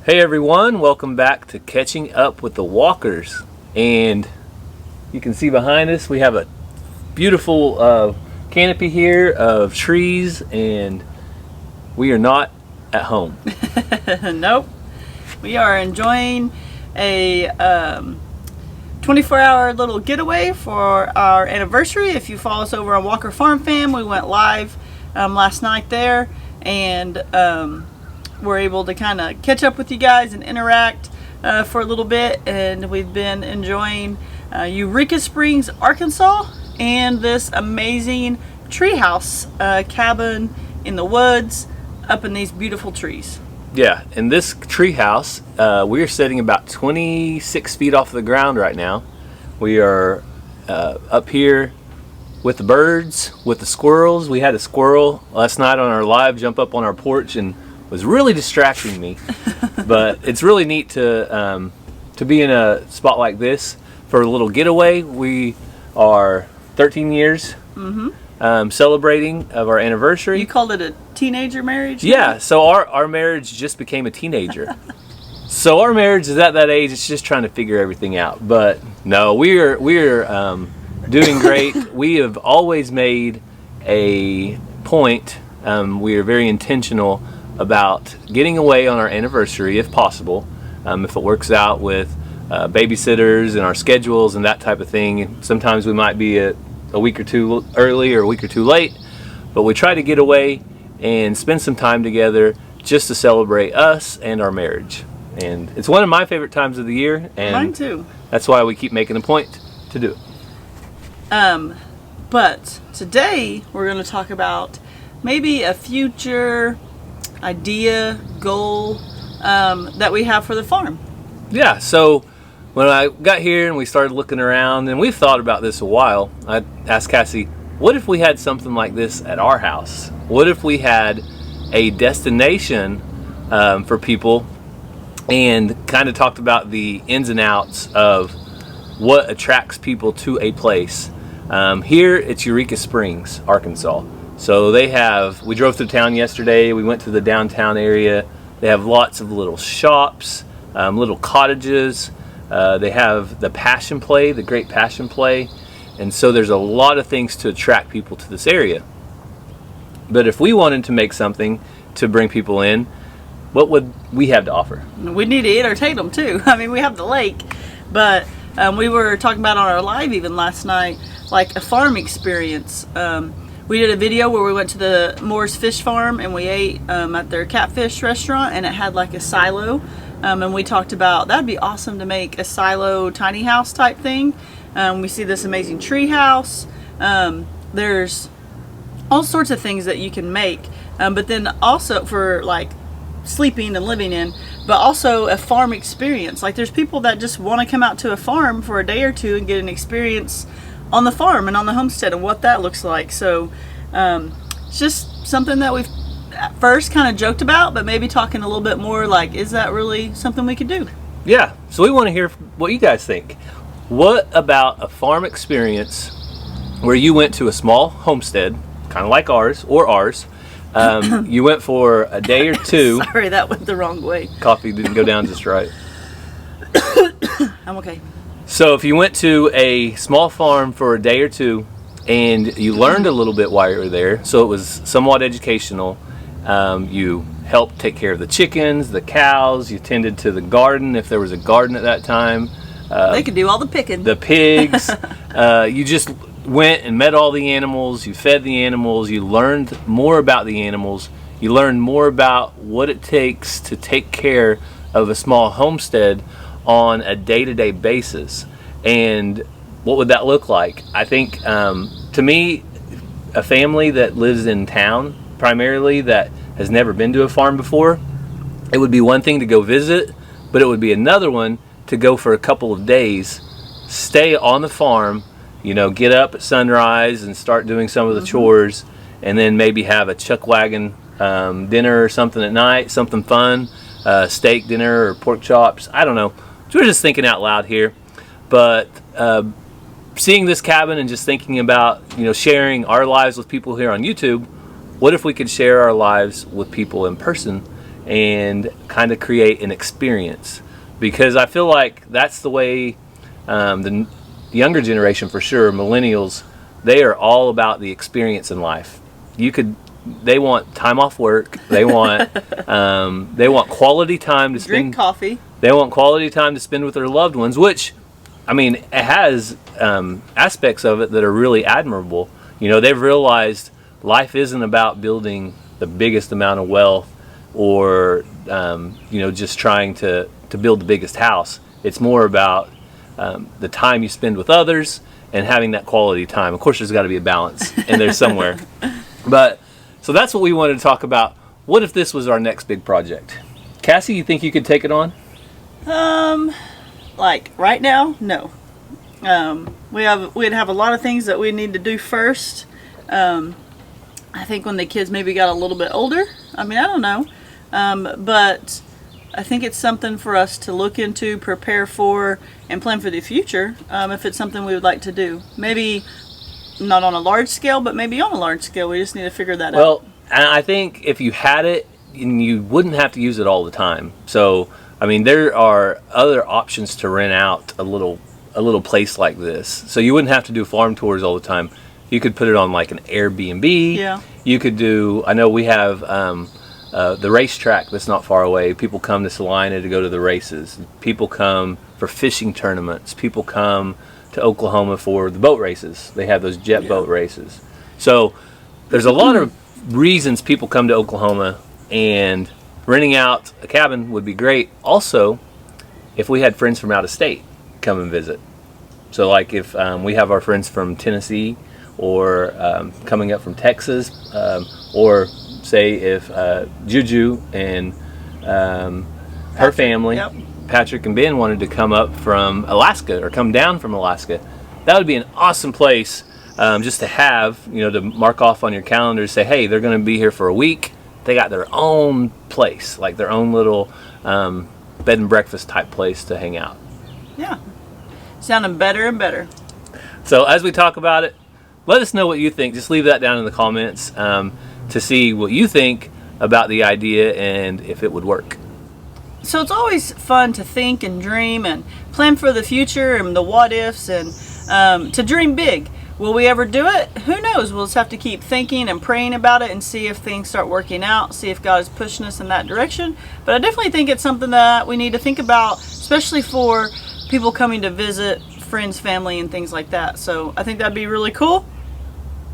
Hey everyone, welcome back to Catching Up with the Walkers. And you can see behind us we have a beautiful canopy here of trees, and we are not at home. Nope. We are enjoying a 24-hour little getaway for our anniversary. If you follow us over on Walker Farm Fam, we went live last night there, and we're able to kind of catch up with you guys and interact for a little bit. And we've been enjoying Eureka Springs, Arkansas, and this amazing treehouse cabin in the woods up in these beautiful trees. Yeah, in this treehouse, we are sitting about 26 feet off the ground right now. We are up here with the birds, with the squirrels. We had a squirrel last night on our live jump up on our porch and was really distracting me. But it's really neat to be in a spot like this for a little getaway. We are 13 years celebrating of our anniversary. You called it a teenager marriage? Yeah, so our marriage just became a teenager. So our marriage is at that age, it's just trying to figure everything out. But no, we're doing great. We have always made a point, we are very intentional about getting away on our anniversary if possible, if it works out with babysitters and our schedules and that type of thing. Sometimes we might be a week or two early or a week or two late, but we try to get away and spend some time together just to celebrate us and our marriage. And it's one of my favorite times of the year, and mine too. That's why we keep making a point to do it. But today we're going to talk about maybe a future idea, goal that we have for the farm. Yeah, so when I got here and we started looking around, and we've thought about this a while, I asked Cassie, what if we had something like this at our house? What if we had a destination for people, and kind of talked about the ins and outs of what attracts people to a place. Here it's Eureka Springs, Arkansas. So we drove through town yesterday, we went to the downtown area. They have lots of little shops, little cottages. They have the Passion Play, the Great Passion Play. And so there's a lot of things to attract people to this area. But if we wanted to make something to bring people in, what would we have to offer? We need to entertain them too. I mean, we have the lake, but we were talking about on our live even last night, like a farm experience. We did a video where we went to the Moore's Fish Farm and we ate at their catfish restaurant, and it had like a silo. And we talked about that'd be awesome to make a silo tiny house type thing. We see this amazing tree house. There's all sorts of things that you can make, but then also for like sleeping and living in, but also a farm experience. Like there's people that just want to come out to a farm for a day or two and get an experience on the farm and on the homestead and what that looks like. So it's just something that we've at first kind of joked about, but maybe talking a little bit more like, is that really something we could do? Yeah, so we want to hear what you guys think. What about a farm experience where you went to a small homestead, kind of like ours, you went for a day or two. Sorry, that went the wrong way. Coffee didn't go down just right. I'm okay. So if you went to a small farm for a day or two and you learned a little bit while you were there, so it was somewhat educational, you helped take care of the chickens, the cows, you tended to the garden if there was a garden at that time. They could do all the picking. The pigs. You just went and met all the animals, you fed the animals, you learned more about the animals, you learned more about what it takes to take care of a small homestead on a day-to-day basis. And what would that look like? I think to me, a family that lives in town primarily that has never been to a farm before, it would be one thing to go visit, but it would be another one to go for a couple of days, stay on the farm, get up at sunrise and start doing some of the chores, and then maybe have a chuck wagon dinner or something at night, something fun, steak dinner or pork chops. I don't know. So we're just thinking out loud here. But seeing this cabin and just thinking about, sharing our lives with people here on YouTube, what if we could share our lives with people in person and kind of create an experience, because I feel like that's the way the younger generation, for sure, millennials, they are all about the experience in life. They want time off work. They want quality time to spend. Drink coffee. They want quality time to spend with their loved ones, which, I mean, it has aspects of it that are really admirable. You know, they've realized life isn't about building the biggest amount of wealth or, you know, just trying to build the biggest house. It's more about the time you spend with others and having that quality time. Of course, there's got to be a balance in there somewhere. But so that's what we wanted to talk about. What if this was our next big project? Cassie, you think you could take it on? Like right now, no. We'd have a lot of things that we need to do first. I think when the kids maybe got a little bit older. I mean, I don't know. But I think it's something for us to look into, prepare for, and plan for the future. If it's something we would like to do. Maybe not on a large scale, but maybe on a large scale. We just need to figure that out. Well, and I think if you had it, you wouldn't have to use it all the time. So, I mean, there are other options to rent out a little place like this. So you wouldn't have to do farm tours all the time. You could put it on like an Airbnb. Yeah. You could do, I know we have the racetrack that's not far away. People come to Salina to go to the races. People come for fishing tournaments. People come to Oklahoma for the boat races. They have those jet boat races. So there's a lot of reasons people come to Oklahoma, and renting out a cabin would be great. Also, if we had friends from out of state come and visit. So like if we have our friends from Tennessee or coming up from Texas, or say if Juju and her family, yep. Patrick and Ben, wanted to come up from Alaska or come down from Alaska, that would be an awesome place just to have, you know, to mark off on your calendar, say, hey, they're going to be here for a week. They got their own place, like their own little bed and breakfast type place to hang out. Yeah. Sounding better and better. So as we talk about it, let us know what you think. Just leave that down in the comments to see what you think about the idea and if it would work. So it's always fun to think and dream and plan for the future and the what ifs and to dream big. Will we ever do it? Who knows? We'll just have to keep thinking and praying about it and see if things start working out, see if God is pushing us in that direction. But I definitely think it's something that we need to think about, especially for people coming to visit, friends, family, and things like that. So I think that'd be really cool.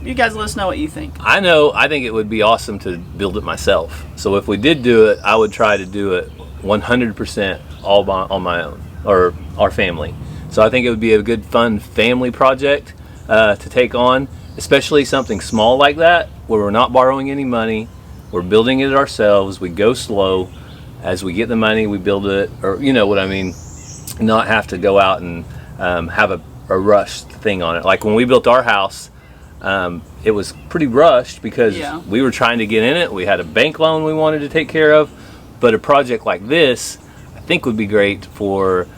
You guys let us know what you think. I think it would be awesome to build it myself. So if we did do it, I would try to do it 100% all on my own, or our family. So I think it would be a good, fun family project to take on, especially something small like that, where we're not borrowing any money, we're building it ourselves, we go slow. As we get the money, we build it, or you know what I mean, not have to go out and have a rushed thing on it. Like when we built our house, it was pretty rushed because we were trying to get in it. We had a bank loan we wanted to take care of, but a project like this, I think, would be great for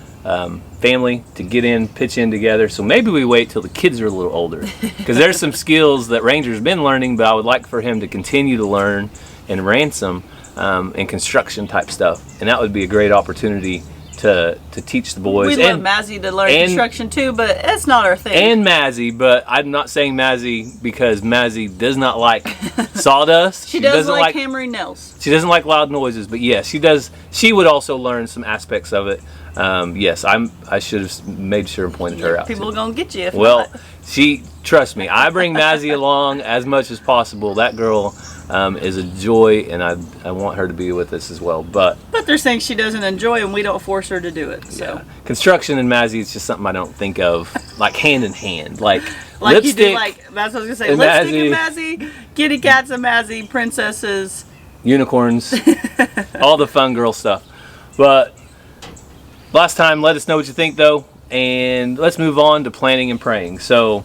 family to get in, pitch in together. So maybe we wait till the kids are a little older, because there's some skills that Ranger's been learning, but I would like for him to continue to learn in ransom and construction type stuff, and that would be a great opportunity to teach the boys. We'd love Mazzy to learn construction too, but it's not our thing. And Mazzy, but I'm not saying Mazzy because Mazzy does not like sawdust. She doesn't like hammering nails. She doesn't like loud noises, but yes, she does. She would also learn some aspects of it. Yes, I should have made sure and pointed her out. People are gonna get you. If well, not. Trust me, I bring Mazzy along as much as possible. That girl is a joy, and I want her to be with us as well. But there's things she doesn't enjoy, and we don't force her to do it. So yeah. Construction and Mazzy is just something I don't think of like hand in hand, like lipstick. You do, like that's what I was gonna say. Lipstick and Mazzy, kitty cats and Mazzy, princesses, unicorns, all the fun girl stuff. But last time, let us know what you think though, and let's move on to planning and praying. So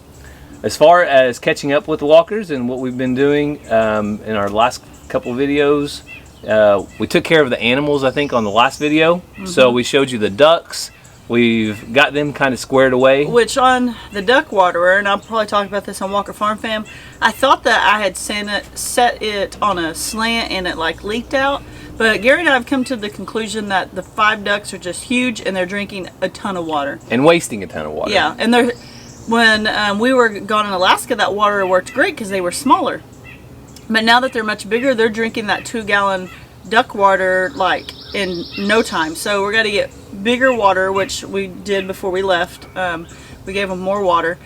as far as catching up with the walkers and what we've been doing in our last couple of videos, we took care of the animals, I think, on the last video. Mm-hmm. So we showed you the ducks. We've got them kind of squared away. Which on the duck waterer, and I'll probably talk about this on Walker Farm Fam, I thought that I had set it on a slant and it like leaked out. But Gary and I have come to the conclusion that the 5 ducks are just huge, and they're drinking a ton of water. And wasting a ton of water. Yeah, and when we were gone in Alaska, that water worked great because they were smaller. But now that they're much bigger, they're drinking that 2-gallon duck water like in no time. So we're gonna get bigger water, which we did before we left. We gave them more water.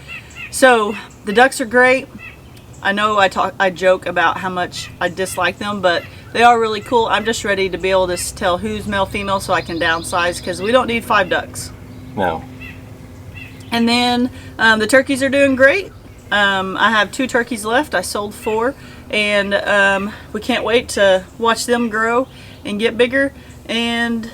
So the ducks are great. I know I joke about how much I dislike them, but they are really cool. I'm just ready to be able to tell who's male, female, so I can downsize, because we don't need 5 ducks. No. And then the turkeys are doing great. I have 2 turkeys left. I sold 4, and we can't wait to watch them grow and get bigger. And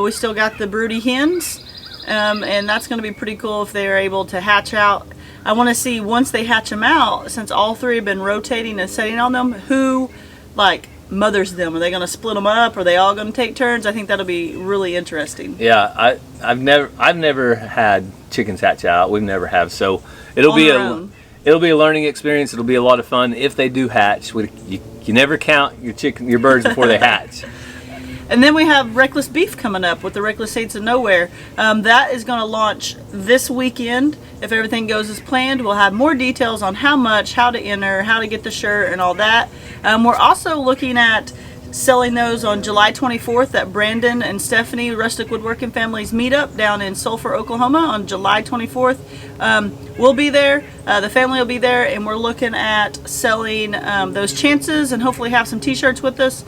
we still got the broody hens, and that's going to be pretty cool if they are able to hatch out. I want to see, once they hatch them out, since all 3 have been rotating and setting on them, who like mothers them. Are they going to split them up? Are they all going to take turns? I think that'll be really interesting. Yeah, I've never had chickens hatch out. We've never have, so it'll be a learning experience. It'll be a lot of fun if they do hatch. You never count your birds before they hatch. And then we have Reckless Beef coming up with the Reckless Saints of Nowhere. That is going to launch this weekend. If everything goes as planned, we'll have more details on how much, how to enter, how to get the shirt, and all that. We're also looking at selling those on July 24th at Brandon and Stephanie Rustic Woodworking Families Meetup down in Sulphur, Oklahoma on July 24th. We'll be there, the family will be there, and we're looking at selling those chances and hopefully have some t-shirts with us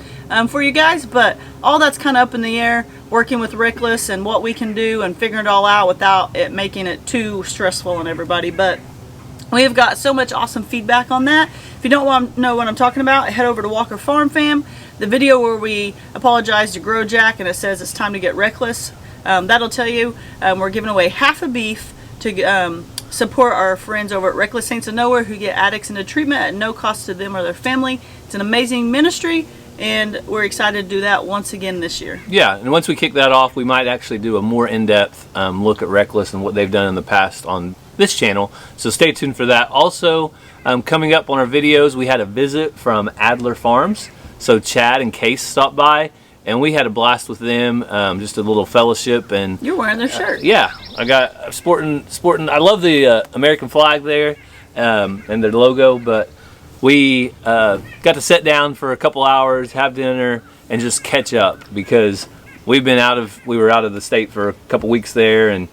for you guys. But all that's kind of up in the air, working with Reckless and what we can do and figuring it all out without it making it too stressful on everybody. But we have got so much awesome feedback on that. If you don't know what I'm talking about, head over to Walker Farm Fam. The video where we apologize to Grow Jack and it says it's time to get reckless, that'll tell you we're giving away half a beef to support our friends over at Reckless Saints of Nowhere who get addicts into treatment at no cost to them or their family. It's an amazing ministry, and we're excited to do that once again this year. Yeah, and once we kick that off, we might actually do a more in-depth look at Reckless and what they've done in the past on this channel, so stay tuned for that. Also, coming up on our videos, we had a visit from Adler Farms. So Chad and Case stopped by, and we had a blast with them, just a little fellowship. And you're wearing their shirt. Yeah, I got sporting. I love the American flag there and their logo, but we got to sit down for a couple hours, have dinner, and just catch up, because we were out of the state for a couple weeks there, and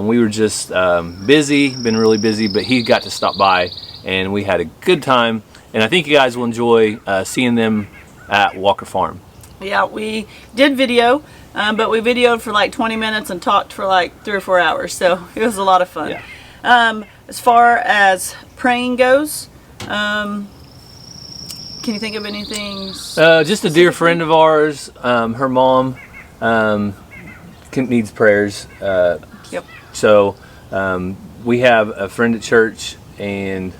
we were just been really busy, but he got to stop by, and we had a good time. And I think you guys will enjoy seeing them at Walker Farm. Yeah, we did video, but we videoed for like 20 minutes and talked for like 3 or 4 hours, so it was a lot of fun. Yeah. As far as praying goes, can you think of anything? Just a dear friend of ours, her mom needs prayers. Yep. So we have a friend at church, and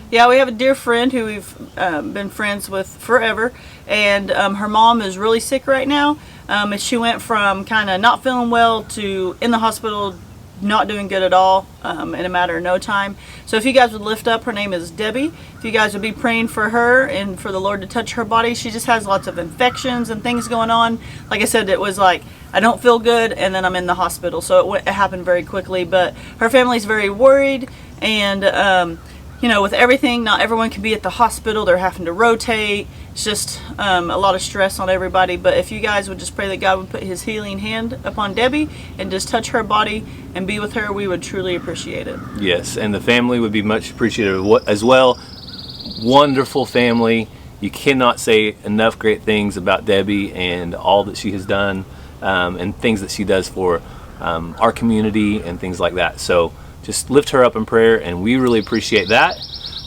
yeah, we have a dear friend who we've been friends with forever, and her mom is really sick right now. And she went from kind of not feeling well to in the hospital, not doing good at all in a matter of no time. So if you guys would lift up, her name is Debbie. If you guys would be praying for her and for the Lord to touch her body. She just has lots of infections and things going on. Like I said, it was like, I don't feel good, and then I'm in the hospital. So it happened very quickly, but her family's very worried, and you know, with everything, not everyone can be at the hospital. They're having to rotate. It's just a lot of stress on everybody. But if you guys would just pray that God would put his healing hand upon Debbie and just touch her body and be with her, we would truly appreciate it. Yes, and the family would be much appreciative as well. Wonderful family. You cannot say enough great things about Debbie and all that she has done, and things that she does for our community and things like that. So just lift her up in prayer, and we really appreciate that.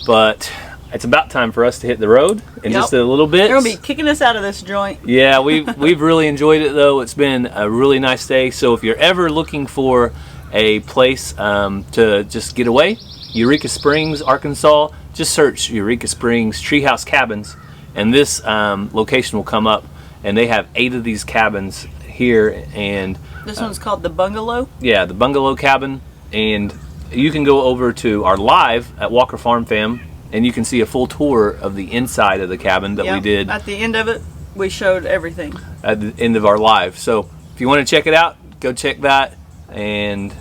But it's about time for us to hit the road in just a little bit. They're going to be kicking us out of this joint. Yeah, we've really enjoyed it, though. It's been a really nice day. So if you're ever looking for a place to just get away, Eureka Springs, Arkansas, just search Eureka Springs Treehouse Cabins, and this location will come up. And they have 8 of these cabins here. And this one's called the Bungalow? Yeah, the Bungalow Cabin. And you can go over to our live at Walker Farm Fam, and you can see a full tour of the inside of the cabin that we did. At the end of it. we showed everything at the end of our live. So if you want to check it out, go check that. And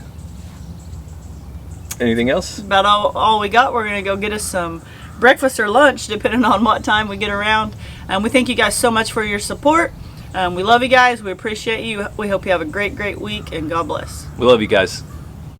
anything else? About all we got. We're gonna go get us some breakfast or lunch, depending on what time we get around. And we thank you guys so much for your support. We love you guys. We appreciate you. We hope you have a great week, and God bless. We love you guys.